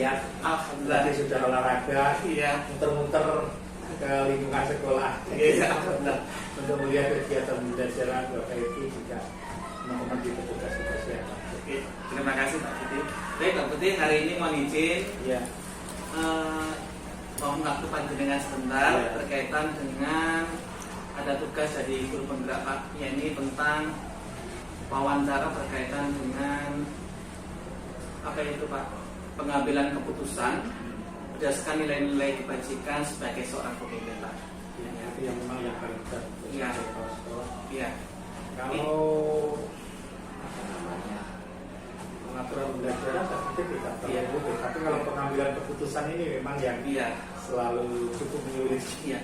lihat Alhamdulillah tadi sudah olahraga, iya muter-muter ke lingkungan sekolah. iya Untuk melihat kegiatan pembelajaran Bapak Ibu juga teman-teman di petugas-petugas yang lain. Oke, terima kasih Pak Putih. Baik Pak Putih, hari ini mohon izin Ya, mohon waktu panjenengan sebentar Ya. berkaitan dengan ada tugas dari guru penggerak Pak, yakni tentang wawancara berkaitan dengan apa itu Pak, pengambilan keputusan berdasarkan nilai-nilai kebajikan sebagai seorang pemimpin Pak. itu yang memang yang paling berat. Iya. Kepala sekolah. Iya. Kalau apa namanya pengaturan pembelajaran saya pikir tidak Iya. terlalu rumit. Tapi kalau pengambilan keputusan ini memang yang Iya. selalu cukup menyulitkan. Iya.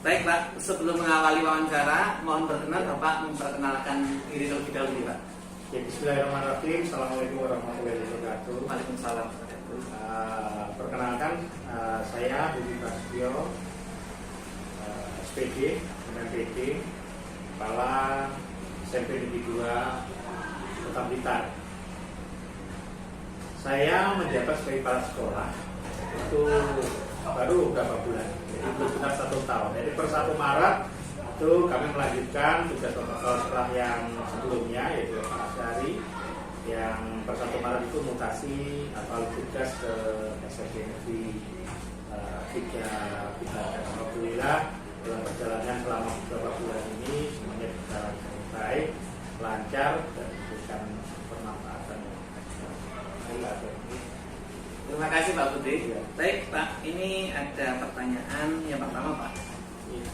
Baik Pak, sebelum mengawali wawancara, mohon berkenan Bapak memperkenalkan diri terlebih dahulu Pak. Ya, bismillahirrahmanirrahim. Assalamualaikum warahmatullahi wabarakatuh. Waalaikumsalam. Perkenalkan, saya Budi Prasetyo, SPD, MPD, Kepala SMP Negeri 2 Kota Blitar. Saya menjabat sebagai kepala sekolah itu baru beberapa bulan, jadi belum benar 1 tahun. Jadi per 1 Maret itu kami melanjutkan tugas kepala sekolah yang sebelumnya, yaitu Pak Asyari, yang per 1 Maret itu mutasi atau tugas ke SMP Negeri 3 Blitar. Dan alhamdulillah dalam perjalanan selama beberapa bulan ini semuanya berjalan dengan baik, lancar, dan memberikan bermanfaatan yang Terima kasih Pak Putih. Iya. Baik Pak, ini ada pertanyaan yang pertama Pak. Iya.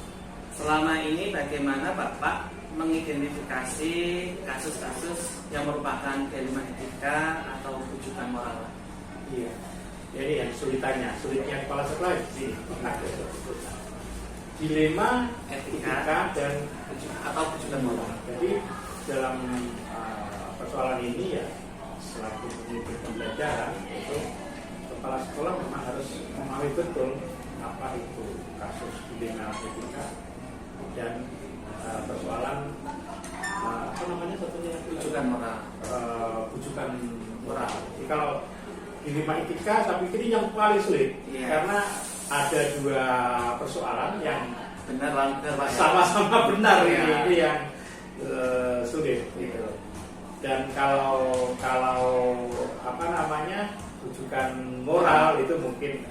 Selama ini bagaimana Bapak mengidentifikasi kasus-kasus yang merupakan dilema etika atau rujukan moral Pak? Iya. Jadi yang sulitnya kepala sekolah di sini. Dilema etika dan atau rujukan moral. jadi dalam persoalan ini ya, selaku pemimpin pembelajaran itu kepala sekolah memang harus memahami betul apa itu kasus dilema etika dan persoalan apa namanya satunya Rujukan moral. rujukan moral. Jadi kalau dilema etika saya pikir ini yang paling sulit. Iya. Karena ada 2 persoalan yang Benar Pak. sama-sama benar. Iya. Ini yang sulit gitu. Dan kalau apa namanya rujukan moral itu mungkin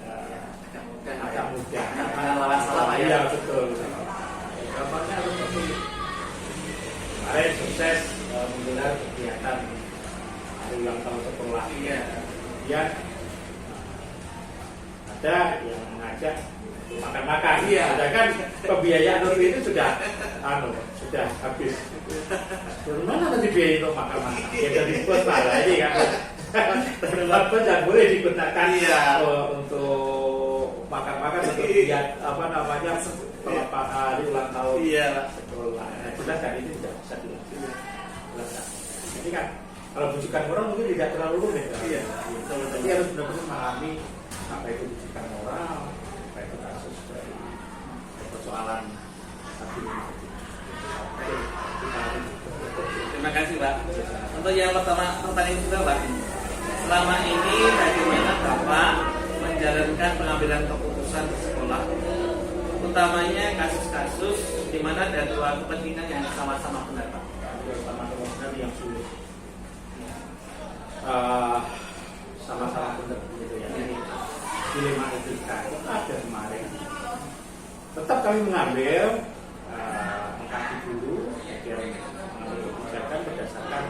agak mudah. Jangan lawan salah Pak ya. Iya betul. Contohnya seperti kemarin sukses menggelar kegiatan hari ulang tahun sekolah. Iya. Kemudian ada yang mengajak makan-makan. Iya. Sedangkan pembiayaan untuk itu sudah habis. Dari mana nanti biaya untuk makan-makan? Ya dari bos lah ini kan. Tempat bos yang boleh digunakan Iya. untuk makan-makan untuk lihat apa namanya pelapa hari ulang tahun Iya. sekolah. Nah, jelas kan ini tidak bisa dilakukan. Jadi kan kalau rujukan moral mungkin tidak terlalu rumit. Kan? Iya. Jadi harus benar-benar memahami apa itu rujukan moral, apa itu kasus dari persoalan tadi. Oke, Terima kasih Pak. Untuk yang pertama pertanyaan juga Pak. Selama ini bagaimana Bapak menjalankan pengambilan keputusan di sekolah, utamanya kasus-kasus di mana ada 2 kepentingan yang sama-sama benar Pak? Sama-sama yang sulit. Sama-sama benar gitu ya. Ini dilema etika itu ada kemarin. Tetap kami mengambil mengkaji dulu, kemudian mengambil kebijakan berdasarkan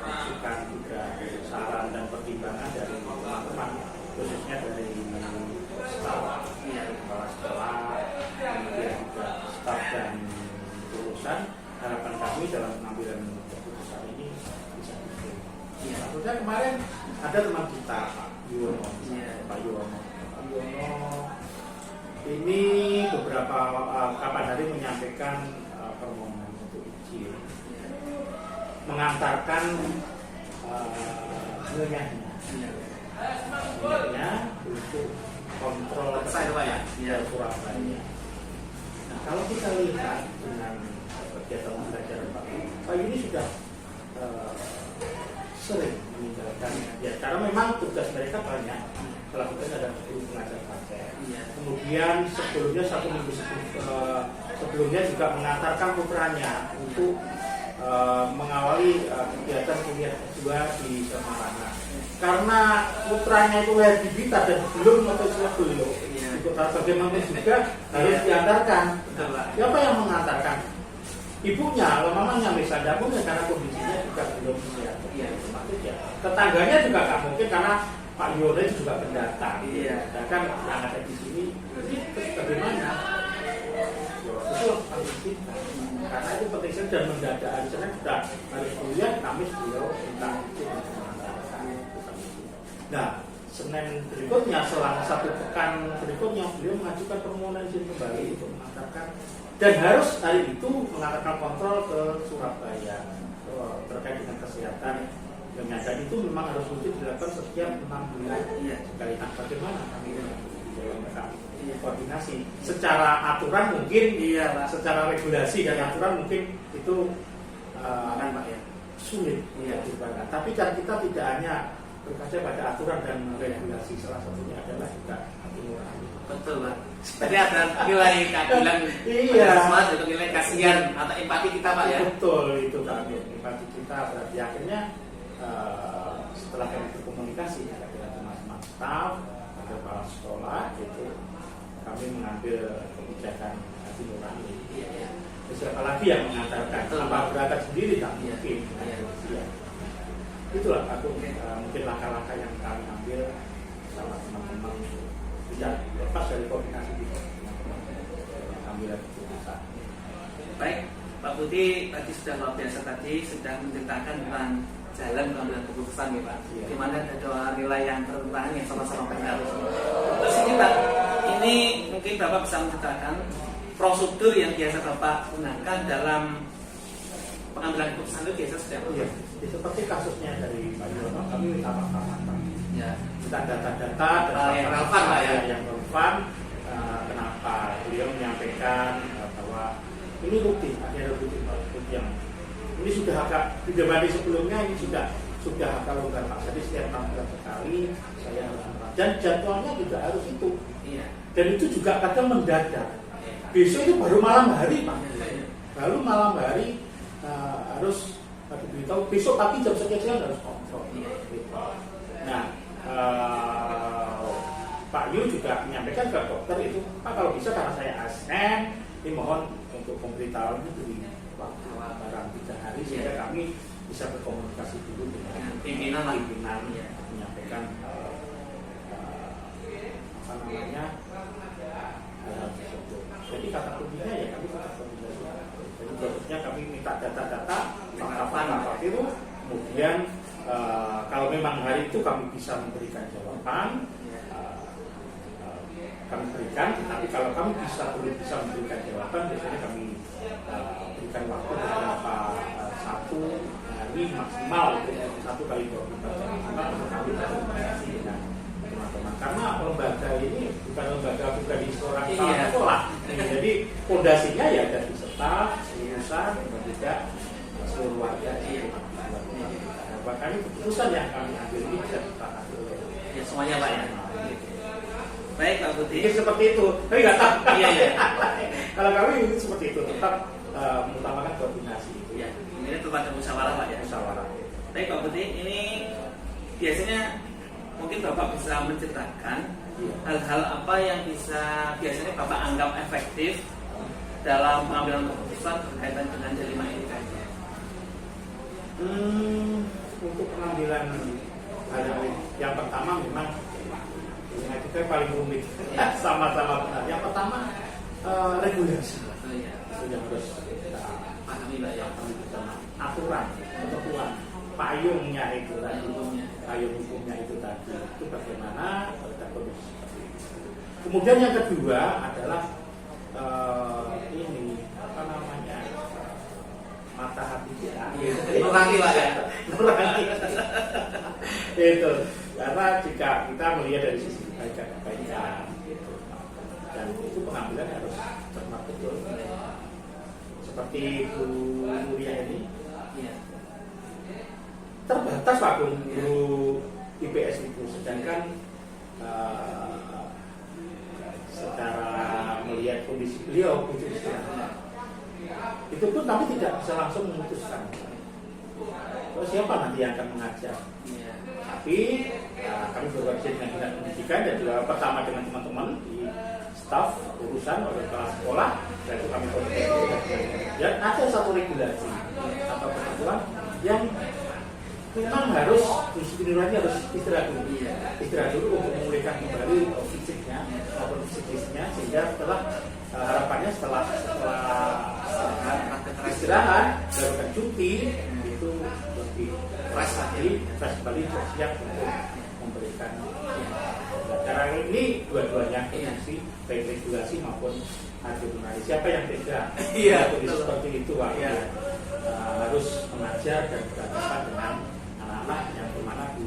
masukan juga saran dan pertimbangan dari teman-teman, khususnya dari staf, kepala sekolah, kemudian juga staf dan urusan. Harapan kami dalam pengambilan keputusan ini bisa diterima. Maksudnya kemarin ada teman kita Pak Yuwono, Pak Yuwono ini beberapa kapan hari menyampaikan permohonan untuk izin mengantarkan nilainya untuk kontrol Saya Pak ya. Iya, Surabaya. Nah, kalau kita lihat dengan kegiatan pembelajaran Pak ini sudah sering meninggalkan ya, karena memang tugas mereka banyak. kemudian sebelumnya juga mengantarkan putranya untuk mengawali kegiatan kuliah S2 di Semarang. Karena putranya itu lahir di Blitar dan belum atau belum ikut bagaimana juga harus diantarkan. Siapa yang mengantarkan? Ibunya, mamanya misalnya pun karena kondisinya juga belum siap. Tetangganya juga nggak mungkin karena Pak Yono itu juga pendatang. Sedangkan yang ada di sini, terus bagaimana? Itu harus kita. Karena itu penting sekali dan mendadak. Misalnya sudah harus kuliah, Kamis beliau tentang itu mengantarkan. Nah, Senin berikutnya, selama 1 pekan berikutnya, beliau mengajukan permohonan izin kembali untuk mengantarkan. Dan harus hari itu mengadakan kontrol ke Surabaya terkait dengan kesehatan. Dan itu memang harus dilakukan setiap 6 bulan sekali. Nah, bagaimana kami koordinasi secara aturan mungkin, secara regulasi dan aturan mungkin itu akan sulit dilakukan. Tapi kan kita tidak hanya berkaca pada aturan dan regulasi, salah satunya adalah juga aturan. Betul, Pak. Tadi ada nilai keadilan, ada nilai kasihan atau empati kita, Pak, ya. Betul itu kan, empati kita. Berarti akhirnya setelah kami berkomunikasi dengan teman-teman staf, ada kepala sekolah, itu kami mengambil kebijakan hati nurani. Siapa lagi yang mengantarkan? Tanpa berangkat sendiri tak mungkin. Itulah mungkin langkah-langkah yang kami ambil sama teman-teman tidak lepas dari koordinasi kita. Ambil keputusan. Baik, Pak Budi tadi sudah luar biasa sudah menceritakan tentang jalan pengambilan keputusan ya Pak. Di mana ada 2 nilai yang bertentangan yang sama-sama benar. Terus ini Pak, ini mungkin Bapak bisa menceritakan prosedur yang biasa Bapak gunakan dalam pengambilan keputusan itu biasa seperti apa? Iya, seperti kasusnya dari Pak Yono, kami minta maaf. Kita data-data yang relevan Pak ya. Yang relevan, kenapa beliau menyampaikan bahwa ini rutin, akhirnya rutin yang ini sudah agak dibanding sebelumnya ini sudah agak longgar Pak. Jadi setiap 6 bulan sekali saya harus dan jadwalnya juga harus itu. Dan itu juga kadang mendadak. Besok itu baru malam hari Pak. Baru malam hari harus diberitahu besok pagi jam sekian harus kontrol. Nah, Pak Yu juga menyampaikan ke dokter itu, Pak kalau bisa karena saya ASN, ini mohon untuk pemberitahuan itu di waktu barang 3 hari sehingga kami bisa berkomunikasi dulu dengan pimpinan menyampaikan apa namanya tersebut. Jadi kata kuncinya ya kami tetap komunikasi. Jadi berikutnya kami minta data-data fakta itu, kemudian kalau memang hari itu kami bisa memberikan jawaban, kami berikan. Tapi kalau kami belum bisa memberikan jawaban, biasanya kami berikan waktu beberapa 1 hari maksimal, 1 kali 24 jam maksimal untuk kami berkomunikasi dengan teman-teman. Karena lembaga ini bukan lembaga pribadi sekolah. Jadi fondasinya ya dari staf, lulusan, dan juga seluruh warga. Bahkan keputusan yang kami ambil ini bisa disepakati oleh semuanya Pak ya. Baik Pak Budi. Mungkin seperti itu, tapi nggak tahu. Iya. Kalau kami mungkin seperti itu, tetap mengutamakan koordinasi itu. Ya, ini tetap ada musyawarah Pak ya. Musyawarah. Baik Pak Budi, ini biasanya mungkin Bapak bisa menceritakan hal-hal apa yang biasanya Bapak anggap efektif dalam pengambilan keputusan berkaitan dengan D5 ini kan? Untuk pengambilan yang pertama memang itu yang paling rumit, sama-sama benar. Yang pertama regulasi itu yang harus kita pahami Pak ya. Aturan, ketentuan, payungnya itu tadi, payung hukumnya itu tadi, itu bagaimana pada kondisi seperti itu. Kemudian yang kedua adalah ini apa namanya, mata hati kita. Nurani Pak ya. Nurani. Itu karena jika kita melihat dari sisi kebaikan gitu, dan itu pengambilan harus cermat betul. Seperti Bu Nuria ini terbatas Pak guru IPS itu, sedangkan secara kondisi beliau itu istirahat. Itu pun kami tidak bisa langsung memutuskan. Terus siapa nanti yang akan mengajar? Iya. Tapi kami berkoordinasi dengan dinas pendidikan dan juga bersama dengan teman-teman di staf urusan oleh kepala sekolah, dan itu kami koordinasi. Dan ada satu regulasi atau peraturan yang memang harus disiplinnya harus istirahat dulu, istirahat dulu untuk memulihkan kembali fisiknya atau psikisnya, sehingga setelah harapannya setelah istirahat dan cuti itu lebih fresh lagi, fresh kembali, siap untuk memberikan. Sekarang ini dua-duanya fungsi baik regulasi maupun administrasi. Siapa yang tidak seperti itu Pak, harus mengajar dan berhadapan dengan anak-anak yang bermana Bu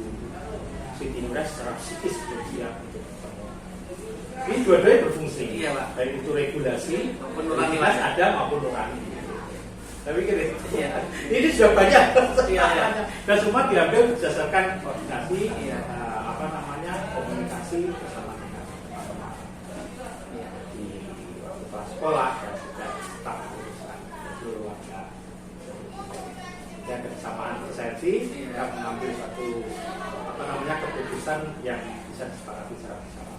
Siti Nurah secara psikis belum siap untuk bertemu. Ini dua-duanya berfungsi, baik itu regulasi maupun nuranitas ada maupun nurani. Tapi kira ini sudah banyak dan semua diambil berdasarkan koordinasi komunikasi bersama dengan teman-teman di kepala sekolah dan juga staf urusan keluarga. Dan kesamaan persepsi kita mengambil satu keputusan yang bisa disepakati secara bersama.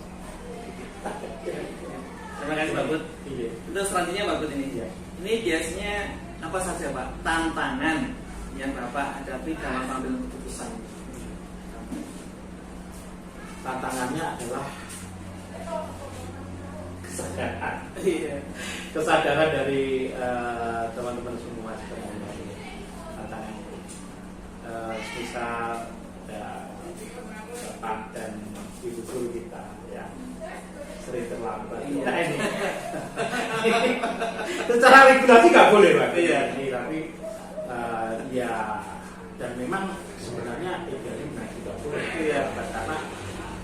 Terima kasih Pak Bud. Itu selanjutnya Pak Bud ini. Ini biasanya apa saja Pak tantangan yang Bapak hadapi dalam mengambil keputusan? Tantangannya adalah kesadaran. Kesadaran dari teman-teman semua sebenarnya. Tantangan misal Bapak dan Ibu Guru kita yang sering terlambat. Nah ini secara regulasi nggak boleh Pak. Tapi dan memang sebenarnya idealnya tidak boleh. Karena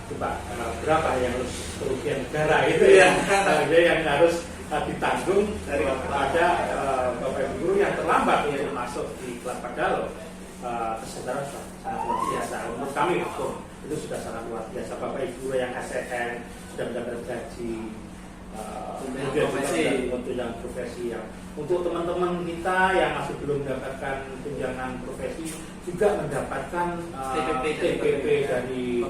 coba berapa yang harus kerugian negara itu yang harus ditanggung daripada Bapak Ibu Guru yang terlambat masuk di kelas, padahal kesadaran sangat luar biasa. Menurut kami itu sudah sangat luar biasa. Bapak Ibu Guru yang ASN sudah mendapat gaji, kemudian juga untuk yang profesi yang untuk teman-teman kita yang masih belum mendapatkan tunjangan profesi juga mendapatkan TPP dari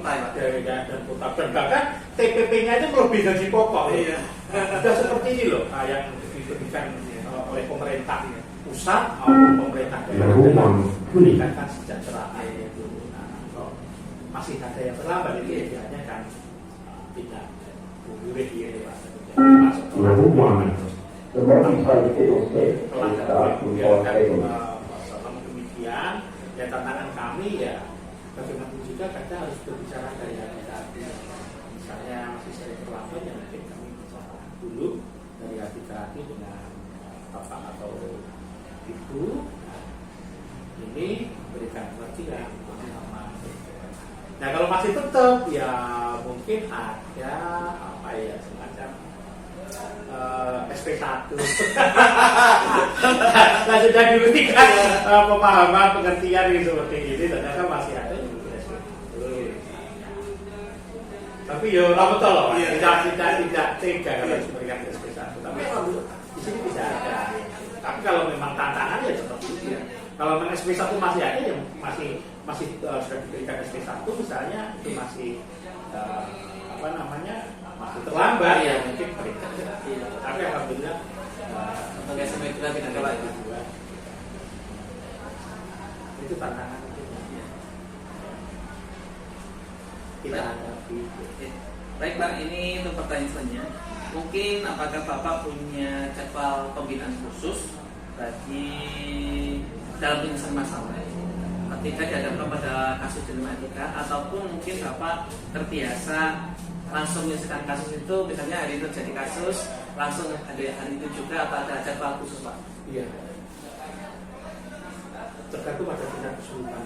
dan kota, dan bahkan TPP-nya itu melebihi gaji pokok. Sudah seperti ini loh yang diberikan oleh pemerintah pusat maupun pemerintah daerah meningkatkan kesejahteraan. Masih ada yang terlambat itu idealnya kan tidak boleh demikian ya. Tantangan kami ya bagaimanapun juga kadang harus berbicara dari hati-hati. Misalnya masih sering terlambat ya mungkin kami bicara dulu dari hati-hati dengan bapak atau ibu. Ini berikan pengertian. Nah kalau masih tetap ya mungkin ada semacam SP1 nah sudah diberikan pemahaman pengertian yang seperti ini, ternyata masih ada yang SP1. Tapi ya betul loh, tidak tega kalau diberikan SP1. Tapi di sini bisa ada. Tapi kalau memang tantangan ya seperti itu ya. Kalau memang SP1 masih ada yang masih sudah diberikan SP1 misalnya itu masih masih terlambat ya mungkin mereka. Tapi alhamdulillah sebagai SMP kita tidak kalah itu tantangan kita hadapi. Baik Pak, ini untuk pertanyaan selanjutnya. Mungkin apakah Bapak punya jadwal pembinaan khusus bagi dalam penyelesaian masalah ketika dihadapkan pada kasus dilema etika, ataupun mungkin Bapak terbiasa langsung menyelesaikan kasus itu, misalnya hari itu terjadi kasus langsung hari itu juga, atau ada jadwal khusus Pak? Iya, tergantung pada tingkat kesulitan.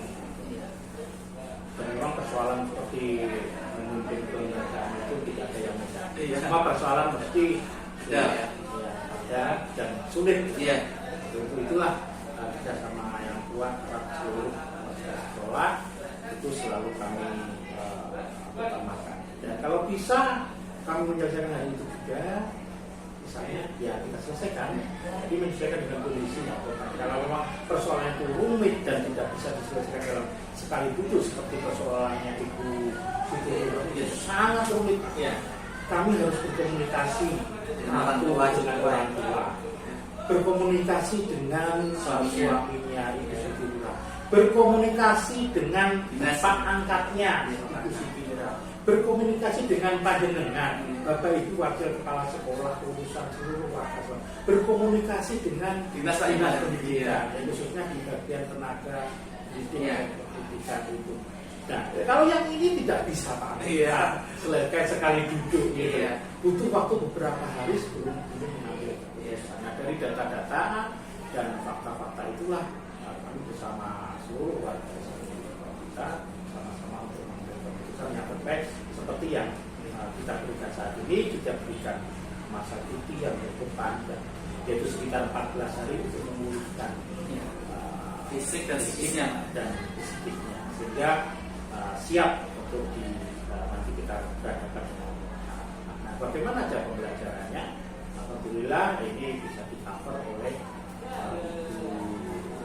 Dan memang persoalan seperti memimpin penyelesaian itu tidak ada yang mudah. Semua persoalan mesti ada dan sulit. Itulah kerjasama yang kuat seluruh sekolah itu selalu kami utamakan. Dan kalau bisa kami menyelesaikan hal itu juga, misalnya ya kita selesaikan, jadi menyesuaikan dengan kondisi atau kalau memang persoalan itu rumit dan tidak bisa diselesaikan dalam sekali putus seperti persoalannya Ibu Siti itu sangat rumit ya, kami harus berkomunikasi dengan orang tua, berkomunikasi dengan suaminya Ibu Siti, berkomunikasi dengan pak angkatnya Ibu Siti, berkomunikasi dengan panjenengan Bapak Ibu Wakil Kepala Sekolah, urusan seluruh warga, berkomunikasi dengan dinas pendidikan, khususnya di bagian tenaga pendidikan itu. Nah, kalau yang ini tidak bisa Pak, selesai sekali duduk, gitu. Butuh waktu beberapa hari sebelum mengambil keputusan. Nah, dari data-data dan fakta-fakta itulah kami bersama seluruh warga kita sama-sama untuk mengambil keputusan yang terbaik seperti yang kita berikan saat ini. Kita berikan masa cuti yang cukup panjang, yaitu sekitar 14 hari untuk memulihkan fisik dan psikisnya sehingga siap untuk nanti kita berhadapan dengan anak. Nah, bagaimana cara pembelajarannya? Alhamdulillah ini bisa di-cover oleh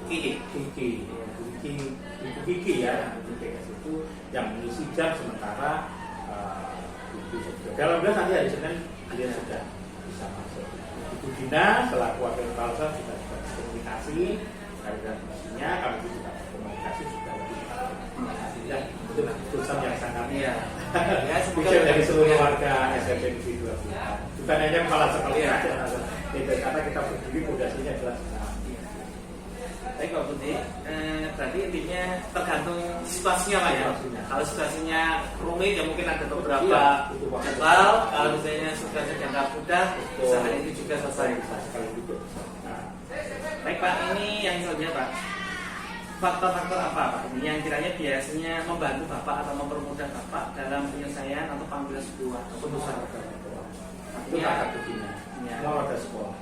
Kiki ya, PKS itu yang mengisi jam sementara. Dalam bulan nanti hari Senin dia sudah bisa masuk. Ibu Dina selaku wakil kepala sudah komunikasi terkait dengan fungsinya, kami juga komunikasi sudah lebih sehingga itu keputusan yang sangat spesial dari seluruh warga SMP Negeri 2. Bukan hanya kepala sekolah saja, karena kita berdiri fondasinya jelas. Baik Pak Budi, berarti intinya tergantung situasinya Pak ya. Kalau situasinya rumit ya mungkin ada beberapa jadwal. Kalau misalnya situasinya jangka mudah, bisa hari ini juga selesai. Baik Pak, ini yang selanjutnya Pak, faktor-faktor apa Pak ini yang kiranya biasanya membantu Bapak atau mempermudah Bapak dalam penyelesaian atau panggilan sebuah keputusan? Itu kata kuncinya. Semua warga sekolah.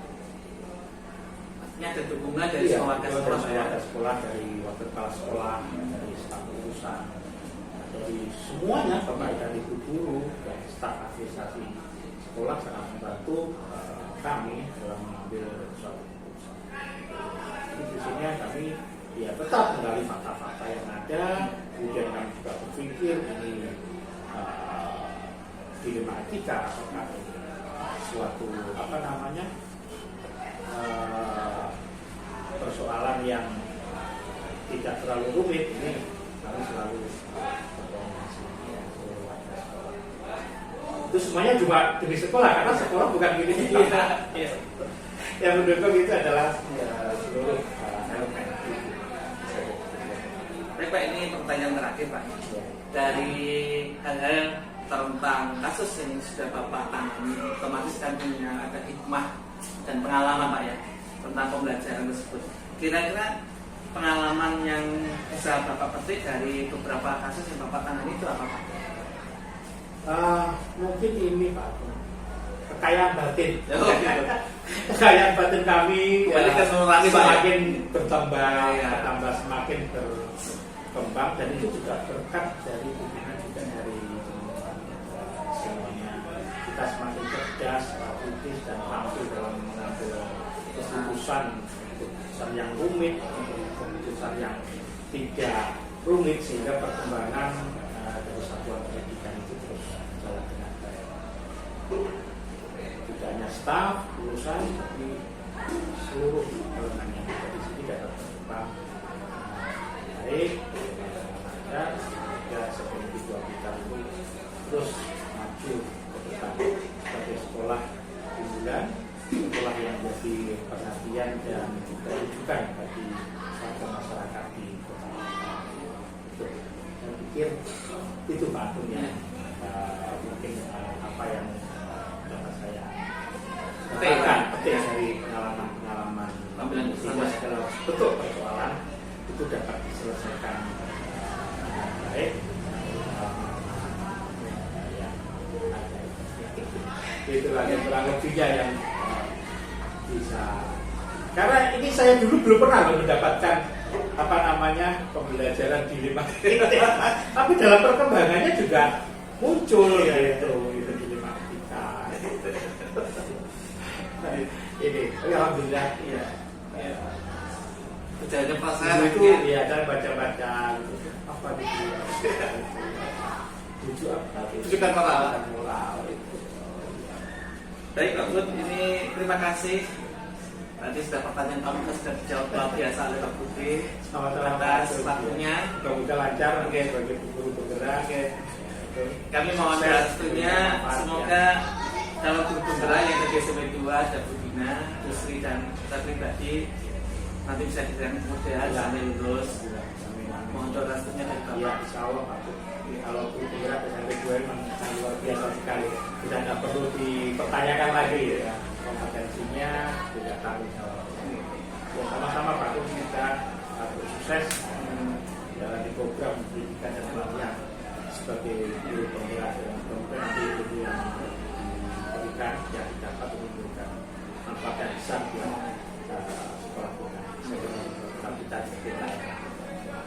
Ini ada dukungan dari semua warga sekolah, sekolah, dari wakil kepala sekolah, dari staf urusan, dari semuanya, bapak dan ibu guru dan staf administrasi sekolah sangat membantu kami dalam mengambil suatu keputusan. Jadi di sini kami ya tetap menggali fakta-fakta yang ada, kemudian kami juga berpikir ini dilematika apakah suatu persoalan yang tidak terlalu rumit. Ini kami selalu berkomunikasi dengan seluruh warga sekolah. Itu semuanya juga demi sekolah, karena sekolah bukan milik kita. Yang mendukung itu adalah seluruh elemen. Baik Pak, ini pertanyaan terakhir Pak. Dari hal-hal tentang kasus yang sudah Bapak tangani, otomatis kan punya ada hikmah dan pengalaman Pak ya tentang pembelajaran tersebut. Kira-kira pengalaman yang bisa Bapak petik dari beberapa kasus yang Bapak tangani itu apa Pak? Mungkin ini Pak, kekayaan batin. Kekayaan batin kami semakin bertambah, semakin berkembang, dan itu juga berkat dari dukungan juga dari semuanya. Kita semakin cerdas, kritis dan tampil dalam mengambil keputusan yang rumit, keputusan yang tidak rumit, sehingga perkembangan dari satuan pendidikan itu terus jalan dengan baik. Tidak hanya staf, urusan, tapi seluruh elemen yang ada di sini dapat berkembang baik, dan seperti itu kita itu terus maju ke depan sebagai sekolah unggulan, sekolah yang menjadi perhatian dan rujukan bagi warga masyarakat di kota itu. Saya pikir itu Pak Atung ya, mungkin apa yang dapat saya katakan penting dari pengalaman Pembilan segala bentuk persoalan itu dapat diselesaikan dengan baik. Itulah yang kurang lebihnya yang bisa, karena ini saya dulu belum pernah mendapatkan pembelajaran dilematika, tapi dalam perkembangannya juga muncul yaitu dilematika. proses itu akhirnya. ya saya baca-baca apa gitu. Tujuh apa? Tujukan moral. Moral itu. Baik Pak Bud, ini terima kasih. Tadi sudah pertanyaan kamu sudah dijawab luar biasa oleh Pak Budi Sama-sama atas waktunya. Semoga lancar bagi guru bergerak. Kami mohon restunya, semoga calon guru penggerak yang dari SMP 2 ada Budina, Yusri dan kita pribadi nanti bisa diberikan kemudahan sampai lulus. Mohon doa restunya dari Bapak. Ya, insya Allah Pak. Kalau guru bergerak SMP 2 memang sangat luar biasa sekali. Sudah tidak perlu dipertanyakan lagi ya kompetensinya, tidak tanggung jawab. Ya sama-sama Pak, kita sukses menjalani program pendidikan dan pelatihan sebagai guru penggerak dan kemudian nanti itu yang diberikan yang dapat menimbulkan manfaat yang besar buat sekolah kita kita kita.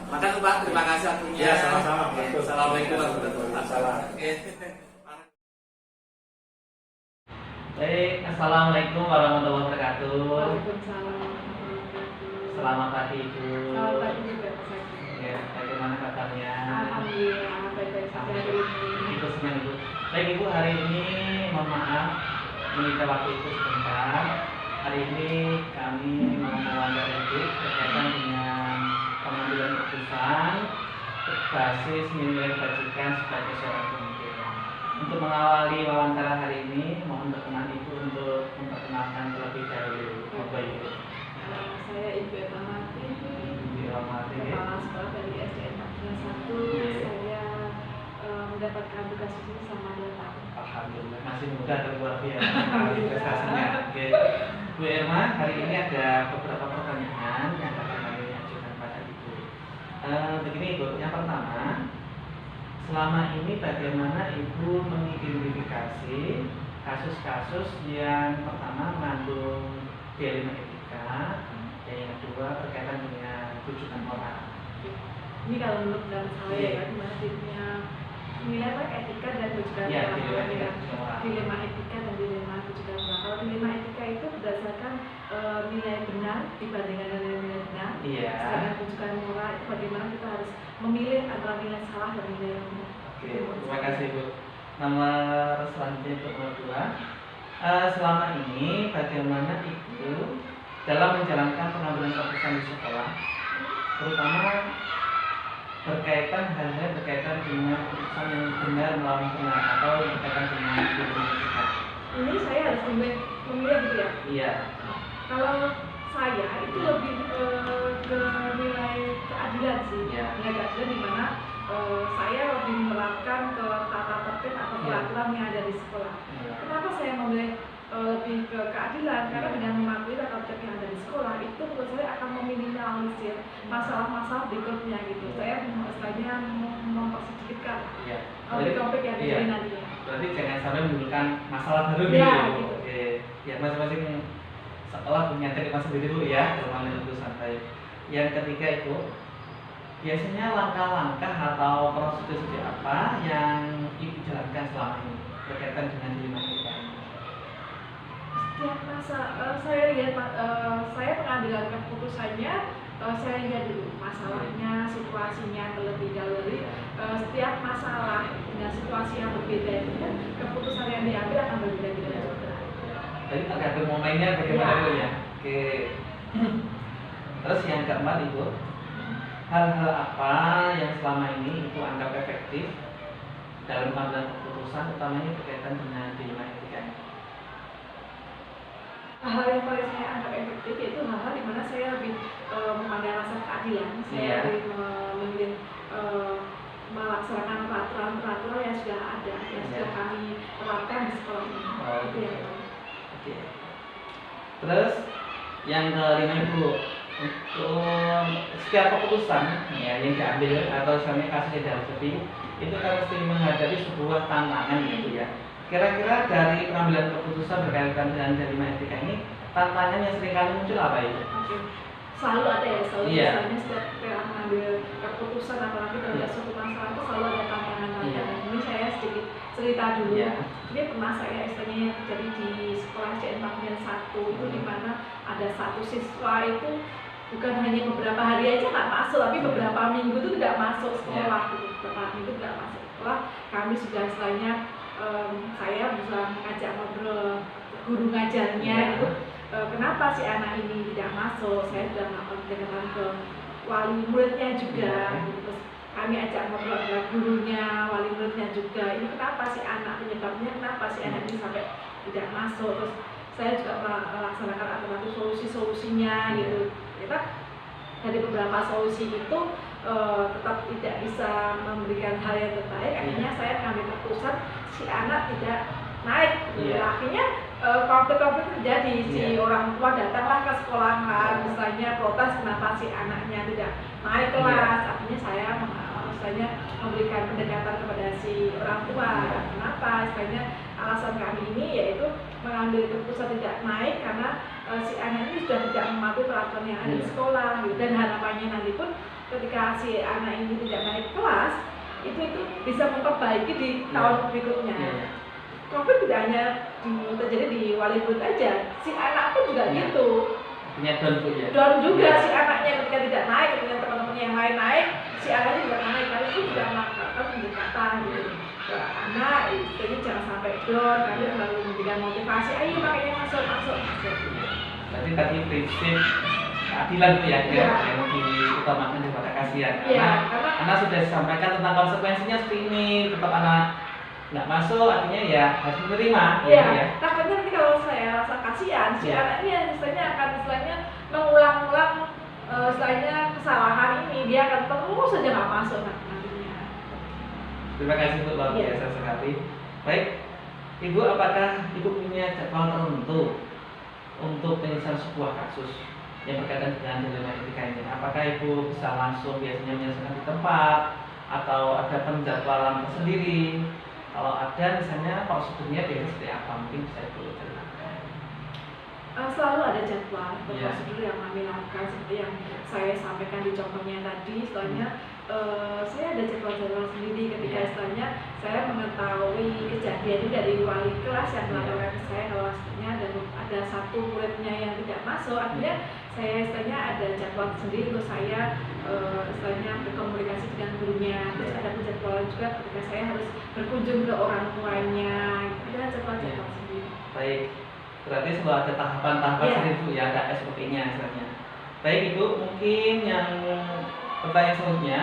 Makasih Pak, terima kasih waktunya. Ya sama-sama. Assalamualaikum warahmatullahi wabarakatuh. Baik, assalamualaikum warahmatullahi wabarakatuh. Waalaikumsalam. Selamat pagi Ibu. Selamat pagi juga Pak Saki. Ya, bagaimana kabarnya? Alhamdulillah baik-baik saja hari ini. Itu senang Ibu. Baik Ibu, hari ini mohon maaf menyita waktu itu sebentar. Hari ini kami mau mewawancara Ibu berkaitan dengan pengambilan keputusan berbasis nilai bajikan sebagai seorang pemimpin. Untuk mengawali wawancara hari ini, mohon berkenan Ibu untuk memperkenalkan terlebih dahulu. Bapak Ibu. Saya Ibu Eva Martin, Dihormati. Kepala Sekolah dari SDN 41. Saya mendapatkan tugas ini selama 2 tahun. Alhamdulillah, masih muda dan luar biasa sekali prestasinya. Oke. Bu Irma, hari ini ada beberapa pertanyaan yang akan kami ajukan pada Ibu. Begini Ibu, yang pertama, selama ini bagaimana Ibu mengidentifikasi kasus-kasus yang pertama mengandung dialima etika, dan yang kedua berkaitan dengan rujukan moral. Ini kalau menurut dalam saya ya, dimana dirinya nilai apa etika dan rujukan Ya, moral. dilema etika dan rujukan moral. Dilema etika dan dilema rujukan moral. Kalau dilema etika itu berdasarkan nilai benar dibandingkan dengan nilai benar. Iya. Sedangkan rujukan moral itu bagaimana kita harus memilih antara nilai salah dan nilai yang benar. Oke, terima kasih Bu. Nomor selanjutnya untuk nomor 2. Selama ini bagaimana Ibu dalam menjalankan pengambilan keputusan di sekolah, terutama berkaitan hal-hal berkaitan dengan keputusan yang benar melawan benar atau berkaitan dengan etika. Ini saya harus memilih gitu ya. Iya. Kalau saya itu lebih ke nilai keadilan sih. Iya. Nilai keadilan di mana saya lebih menerapkan ke tata tertib atau Iya. peraturan yang ada di sekolah. Iya. Kenapa saya memilih lebih ke keadilan? Karena dengan mematuhi tata tertib yang ada di sekolah itu menurut saya akan meminimalisir masalah-masalah berikutnya gitu. Saya istilahnya mempersedikitkan Iya. topik-topik yang Iya. terjadi nantinya. Berarti jangan sampai menimbulkan masalah baru Iya, gitu. gitu. Oke. Ya masing-masing sekolah punya teknik sendiri dulu ya dalam mengambil keputusan. Baik. Yang ketiga itu biasanya langkah-langkah atau prosedur seperti apa yang Ibu jalankan selama ini berkaitan dengan dilema etika ini? Setiap masa saya lihat saya pengambilan keputusannya saya lihat dulu masalahnya, situasinya terlebih dahulu. Setiap masalah dengan situasi yang berbeda itu kan keputusan yang diambil akan berbeda-beda juga. Jadi tergantung momennya bagaimana Ya. dulu ya. Oke. Terus yang keempat Ibu, hal-hal apa yang selama ini Ibu anggap efektif dalam pengambilan keputusan, utamanya berkaitan dengan dilema etika ini? Hal yang paling saya anggap efektif yaitu hal-hal di mana saya lebih memandang rasa keadilan. Saya Iya. lebih memilih melaksanakan peraturan-peraturan yang sudah ada, yang Iya. sudah kami terapkan di sekolah ini. Oh, Itu yang paling. Oke. Terus yang kelima Ibu, untuk setiap keputusan ya yang diambil atau misalnya kasusnya dihadapi itu kan mesti menghadapi sebuah tantangan gitu ya. Kira-kira dari pengambilan keputusan berkaitan dengan dilema etika ini tantangan yang sering kali muncul apa itu? Oke. Selalu ada ya, selalu Iya. misalnya setiap kita mengambil keputusan apalagi terhadap Iya. suatu masalah itu selalu ada tantangan-tantangan. Iya. Ini saya sedikit cerita dulu. Iya. Jadi pernah saya istilahnya terjadi di sekolah SDN 41 itu di mana ada satu siswa itu bukan hanya beberapa hari aja nggak masuk, tapi beberapa minggu itu tidak masuk sekolah, beberapa minggu tidak masuk sekolah. Kami sudah istilahnya saya bisa mengajak ngobrol guru ngajarnya itu, kenapa si anak ini tidak masuk. Saya sudah melakukan pendekatan ke wali muridnya juga, gitu. Terus kami ajak ngobrol dengan gurunya, wali muridnya juga, ini kenapa si anak, penyebabnya kenapa si anak ini sampai tidak masuk. Terus saya juga melaksanakan alternatif solusinya gitu. Kita dari beberapa solusi itu tetap tidak bisa memberikan hal yang terbaik. Akhirnya saya mengambil keputusan si anak tidak naik. Akhirnya konflik-konflik terjadi. Si orang tua datanglah ke sekolahan, misalnya protes kenapa si anaknya tidak naik kelas. Akhirnya saya memberikan pendekatan kepada si orang tua. Kenapa? Istilahnya alasan kami ini yaitu mengambil keputusan tidak naik karena si anak ini sudah tidak mematuhi peraturan yang ada di sekolah, gitu. Dan harapannya nanti pun ketika si anak ini tidak naik kelas itu bisa memperbaiki di tahun berikutnya. Konflik tidak hanya terjadi di wali murid aja, si anak pun juga gitu. Down juga si anaknya ketika tidak naik, ketika teman-temannya yang lain naik, si anaknya juga naik. Kali itu juga melakukan pendekatan gitu. Anak, jadi jangan sampai down, kami selalu memberikan motivasi, ayo makanya masuk. Berarti tadi prinsip keadilan itu ya, yang diutamakan daripada kasihan. Karena sudah disampaikan tentang konsekuensinya seperti ini, tetap anak nggak masuk, artinya ya harus menerima. Takutnya nanti kalau saya rasa kasihan, si anak ini istilahnya akan mengulang-ulang istilahnya kesalahan ini, dia akan terus saja nggak masuk nantinya. Terima kasih Bu, luar biasa sekali. Baik, Ibu, apakah Ibu punya jadwal tertentu untuk penyelesaian sebuah kasus yang berkaitan dengan dilema etika ini? Apakah Ibu bisa langsung biasanya menyelesaikan di tempat atau ada penjadwalan tersendiri? Kalau ada, misalnya prosedurnya biasanya seperti apa? Mungkin bisa Ibu ceritakan. Selalu ada jadwal prosedur yang kami lakukan seperti yang saya sampaikan di contohnya tadi. Istilahnya saya ada jadwal-jadwal sendiri ketika istilahnya saya mengetahui kejadian itu dari wali kelas yang melaporkan ke saya kalau aslinya ada satu muridnya yang tidak masuk. Akhirnya saya istilahnya ada jadwal sendiri untuk saya istilahnya berkomunikasi dengan gurunya. Terus ada jadwal juga ketika saya harus berkunjung ke orang tuanya. Ada jadwal-jadwal sendiri. Baik, berarti selalu ada tahapan-tahapan sendiri Bu ya, ada SOP-nya istilahnya. Baik Ibu, mungkin yang pertanyaan selanjutnya,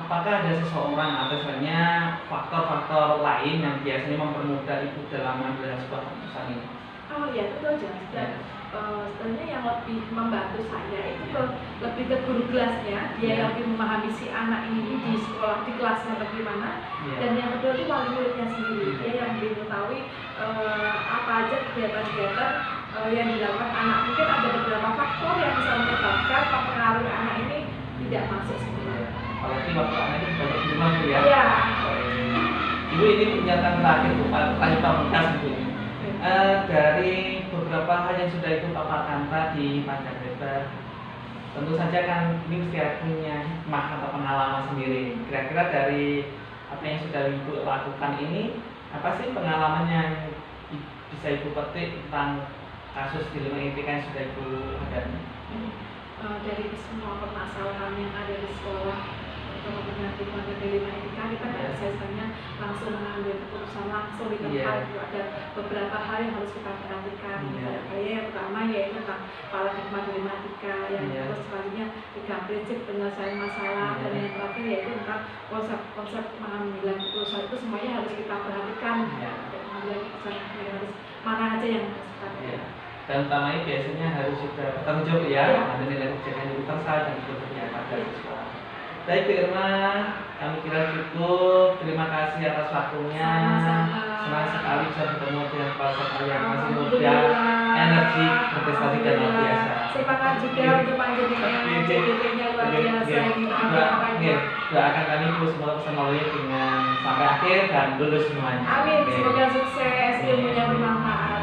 apakah ada seseorang atau istilahnya faktor-faktor lain yang biasanya mempermudah Ibu dalam mengambil sebuah keputusan ini? Oh iya, itu aja. Sebenarnya yang lebih membantu saya itu lebih ke guru kelasnya, dia yang lebih memahami si anak ini di sekolah, di kelasnya bagaimana. Dan yang kedua itu wali muridnya sendiri, dia yang lebih mengetahui apa aja kegiatan-kegiatan yang dilakukan anak. Mungkin ada beberapa faktor yang bisa menyebabkan mempengaruhi anak ini tidak masuk sekolah. Apalagi waktu anak itu banyak di rumah Bu ya? Ibu, ini pernyataan terakhir Bu, pertanyaan pamungkas Bu. Dari beberapa hal yang sudah Ibu paparkan tadi panjang lebar, tentu saja kan ini mesti punya hikmah atau pengalaman sendiri. Kira-kira dari apa yang sudah Ibu lakukan ini, apa sih pengalaman yang bisa Ibu petik tentang kasus dilema etika yang sudah Ibu hadapi? Dari semua permasalahan yang ada di sekolah, kemudian dilema etika, kita nggak bisa langsung mengambil keputusan langsung di tempat. Ada beberapa hal yang harus kita perhatikan. Yang pertama yaitu tentang paradigma dilema etika, yang terus selanjutnya 3 prinsip penyelesaian masalah, dan yang terakhir yaitu tentang konsep pengambilan keputusan. Itu semuanya harus kita perhatikan. Pengambilan keputusan yang harus mana aja yang harus kita perhatikan. Dan utamanya biasanya harus sudah bertanggung jawab ya, ada nilai kebijakan universal dan bekerja pada siswa. Baik Bu Irma, kami kira cukup. Terima kasih atas waktunya. Senang sekali bisa bertemu dengan Pak Sokal yang masih muda, energi, prestasi dan luar biasa. Semangat juga untuk panjenengan, CDP-nya luar biasa. Doakan kami terus melalui dengan sampai akhir dan lulus semuanya. Amin. Semoga sukses, ilmunya bermanfaat.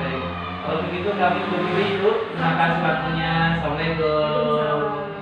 Kalau begitu kami berdiri Bu. Terima kasih waktunya. Assalamualaikum.